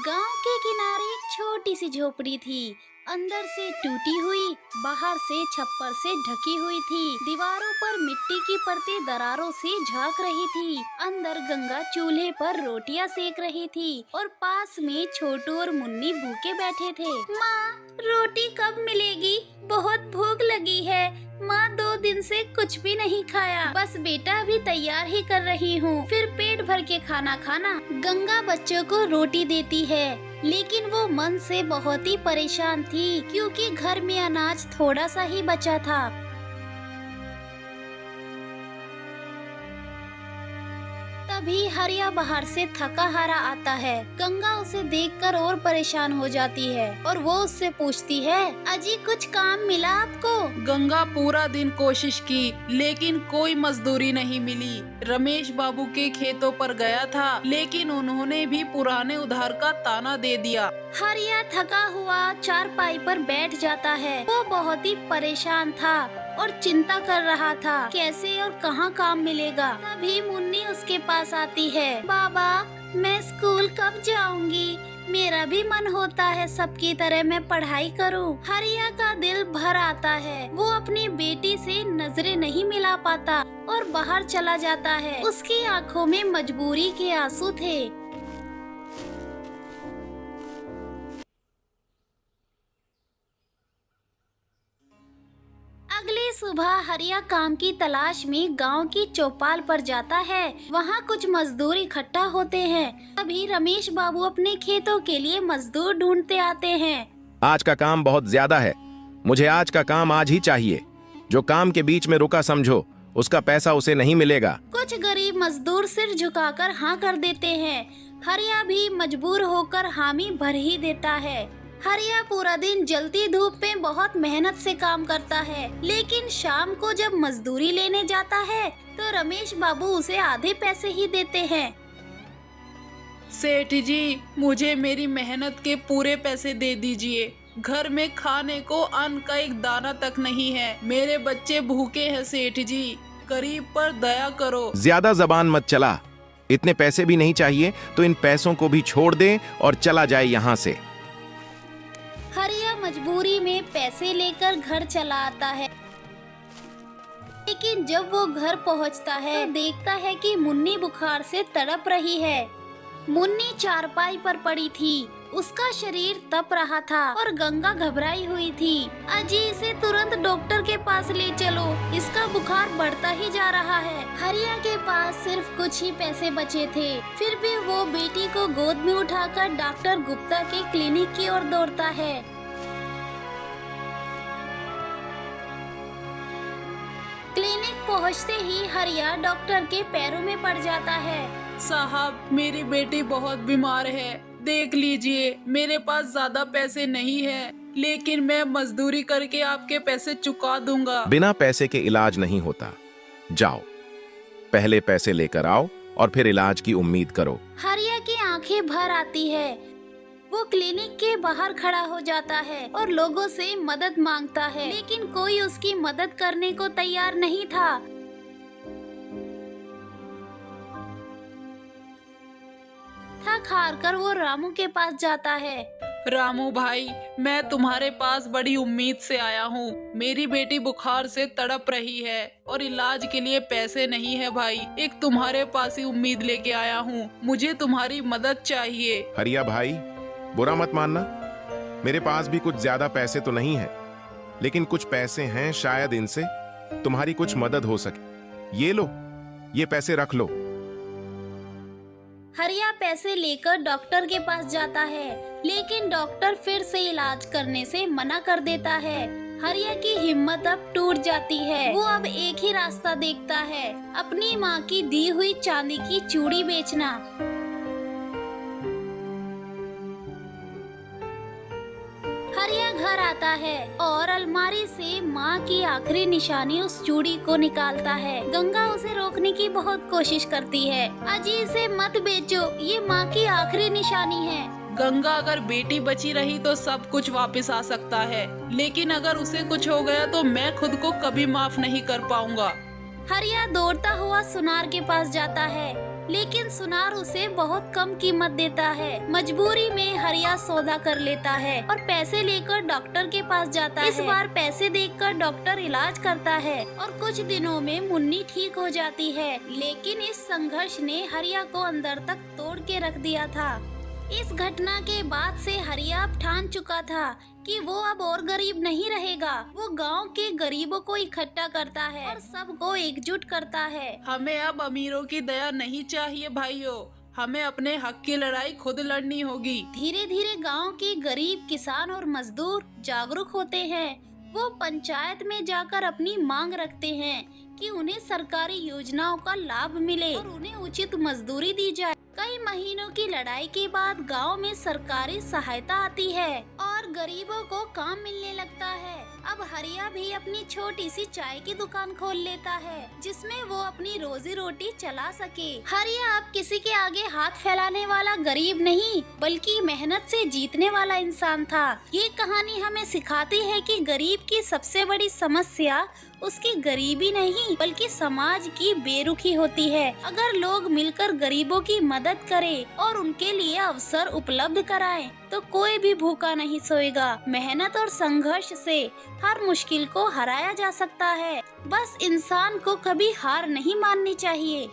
गांव के किनारे एक छोटी सी झोपड़ी थी। अंदर से टूटी हुई, बाहर से छप्पर से ढकी हुई थी। दीवारों पर मिट्टी की परतें दरारों से झांक रही थी। अंदर गंगा चूल्हे पर रोटियां सेक रही थी और पास में छोटू और मुन्नी भूखे बैठे थे। माँ, रोटी कब मिलेगी? बहुत भूख लगी है। माँ, 2 दिन से कुछ भी नहीं खाया। बस बेटा, अभी तैयार ही कर रही हूँ, फिर पेट भर के खाना खाना। गंगा बच्चों को रोटी देती है, लेकिन वो मन से बहुत ही परेशान थी क्योंकि घर में अनाज थोड़ा सा ही बचा था। तभी हरिया बाहर से थका हारा आता है। गंगा उसे देखकर और परेशान हो जाती है और वो उससे पूछती है, अजी कुछ काम मिला आपको? गंगा पूरा दिन कोशिश की, लेकिन कोई मजदूरी नहीं मिली। रमेश बाबू के खेतों पर गया था, लेकिन उन्होंने भी पुराने उधार का ताना दे दिया। हरिया थका हुआ चारपाई पर बैठ जाता है। वो बहुत ही परेशान था और चिंता कर रहा था कैसे और कहाँ काम मिलेगा। तभी मुन्नी उसके पास आती है। बाबा, मैं स्कूल कब जाऊंगी? मेरा भी मन होता है सबकी तरह मैं पढ़ाई करूं। हरिया का दिल भर आता है। वो अपनी बेटी से नजरें नहीं मिला पाता और बाहर चला जाता है। उसकी आंखों में मजबूरी के आंसू थे। अगली सुबह हरिया काम की तलाश में गांव की चौपाल पर जाता है। वहां कुछ मजदूर इकट्ठा होते हैं। तभी रमेश बाबू अपने खेतों के लिए मजदूर ढूंढते आते हैं। आज का काम बहुत ज्यादा है, मुझे आज का काम आज ही चाहिए। जो काम के बीच में रुका समझो, उसका पैसा उसे नहीं मिलेगा। कुछ गरीब मजदूर सिर झुकाकर हाँ कर देते हैं। हरिया भी मजबूर होकर हामी भर ही देता है। हरिया पूरा दिन जलती धूप में बहुत मेहनत से काम करता है, लेकिन शाम को जब मजदूरी लेने जाता है तो रमेश बाबू उसे आधे पैसे ही देते हैं। सेठ जी, मुझे मेरी मेहनत के पूरे पैसे दे दीजिए। घर में खाने को अन्न का एक दाना तक नहीं है। मेरे बच्चे भूखे हैं सेठ जी, गरीब पर दया करो। ज्यादा जबान मत चला। इतने पैसे भी नहीं चाहिए तो इन पैसों को भी छोड़ दे और चला जाए यहाँ से। हरिया मजबूरी में पैसे लेकर घर चला आता है, लेकिन जब वो घर पहुंचता है तो देखता है कि मुन्नी बुखार से तड़प रही है। मुन्नी चारपाई पर पड़ी थी, उसका शरीर तप रहा था और गंगा घबराई हुई थी। अजी, इसे तुरंत डॉक्टर के पास ले चलो, इसका बुखार बढ़ता ही जा रहा है। हरिया के पास सिर्फ कुछ ही पैसे बचे थे, फिर भी वो बेटी को गोद में उठाकर डॉक्टर गुप्ता के क्लिनिक की ओर दौड़ता है। क्लिनिक पहुंचते ही हरिया डॉक्टर के पैरों में पड़ जाता है। साहब, मेरी बेटी बहुत बीमार है, देख लीजिए। मेरे पास ज्यादा पैसे नहीं है, लेकिन मैं मजदूरी करके आपके पैसे चुका दूंगा। बिना पैसे के इलाज नहीं होता। जाओ, पहले पैसे लेकर आओ और फिर इलाज की उम्मीद करो। हरिया की आंखें भर आती है। वो क्लिनिक के बाहर खड़ा हो जाता है और लोगों से मदद मांगता है, लेकिन कोई उसकी मदद करने को तैयार नहीं था। थक हार कर वो रामू के पास जाता है। रामू भाई, मैं तुम्हारे पास बड़ी उम्मीद से आया हूँ। मेरी बेटी बुखार से तड़प रही है और इलाज के लिए पैसे नहीं है भाई। एक तुम्हारे पास ही उम्मीद लेके आया हूँ, मुझे तुम्हारी मदद चाहिए। हरिया भाई, बुरा मत मानना, मेरे पास भी कुछ ज्यादा पैसे तो नहीं है, लेकिन कुछ पैसे हैं, शायद इनसे तुम्हारी कुछ मदद हो सके। ये लो, ये पैसे रख लो। हरिया पैसे लेकर डॉक्टर के पास जाता है, लेकिन डॉक्टर फिर से इलाज करने से मना कर देता है। हरिया की हिम्मत अब टूट जाती है। वो अब एक ही रास्ता देखता है, अपनी माँ की दी हुई चांदी की चूड़ी बेचना। हरिया घर आता है और अलमारी से माँ की आखिरी निशानी उस चूड़ी को निकालता है। गंगा उसे रोकने की बहुत कोशिश करती है। अजी, इसे मत बेचो, ये माँ की आखिरी निशानी है। गंगा, अगर बेटी बची रही तो सब कुछ वापस आ सकता है, लेकिन अगर उसे कुछ हो गया तो मैं खुद को कभी माफ नहीं कर पाऊंगा। हरिया दौड़ता हुआ सुनार के पास जाता है, लेकिन सुनार उसे बहुत कम कीमत देता है। मजबूरी में हरिया सौदा कर लेता है और पैसे लेकर डॉक्टर के पास जाता है। इस बार पैसे देखकर डॉक्टर इलाज करता है और कुछ दिनों में मुन्नी ठीक हो जाती है, लेकिन इस संघर्ष ने हरिया को अंदर तक तोड़ के रख दिया था। इस घटना के बाद से हरिया अब ठान चुका था कि वो अब और गरीब नहीं रहेगा। वो गांव के गरीबों को इकट्ठा करता है और सबको एकजुट करता है। हमें अब अमीरों की दया नहीं चाहिए भाइयों, हमें अपने हक की लड़ाई खुद लड़नी होगी। धीरे धीरे गांव के गरीब किसान और मजदूर जागरूक होते हैं। वो पंचायत में जाकर अपनी मांग रखते हैं कि उन्हें सरकारी योजनाओं का लाभ मिले और उन्हें उचित मजदूरी दी जाए। कई महीनों की लड़ाई के बाद गांव में सरकारी सहायता आती है और गरीबों को काम मिलने लगता है। अब हरिया भी अपनी छोटी सी चाय की दुकान खोल लेता है, जिसमें वो अपनी रोजी रोटी चला सके। हरिया अब किसी के आगे हाथ फैलाने वाला गरीब नहीं, बल्कि मेहनत से जीतने वाला इंसान था। ये कहानी हमें सिखाती है कि गरीब की सबसे बड़ी समस्या उसकी गरीबी नहीं, बल्कि समाज की बेरुखी होती है। अगर लोग मिलकर गरीबों की मदद करें और उनके लिए अवसर उपलब्ध कराएं, तो कोई भी भूखा नहीं सोएगा। मेहनत और संघर्ष से हर मुश्किल को हराया जा सकता है। बस इंसान को कभी हार नहीं माननी चाहिए।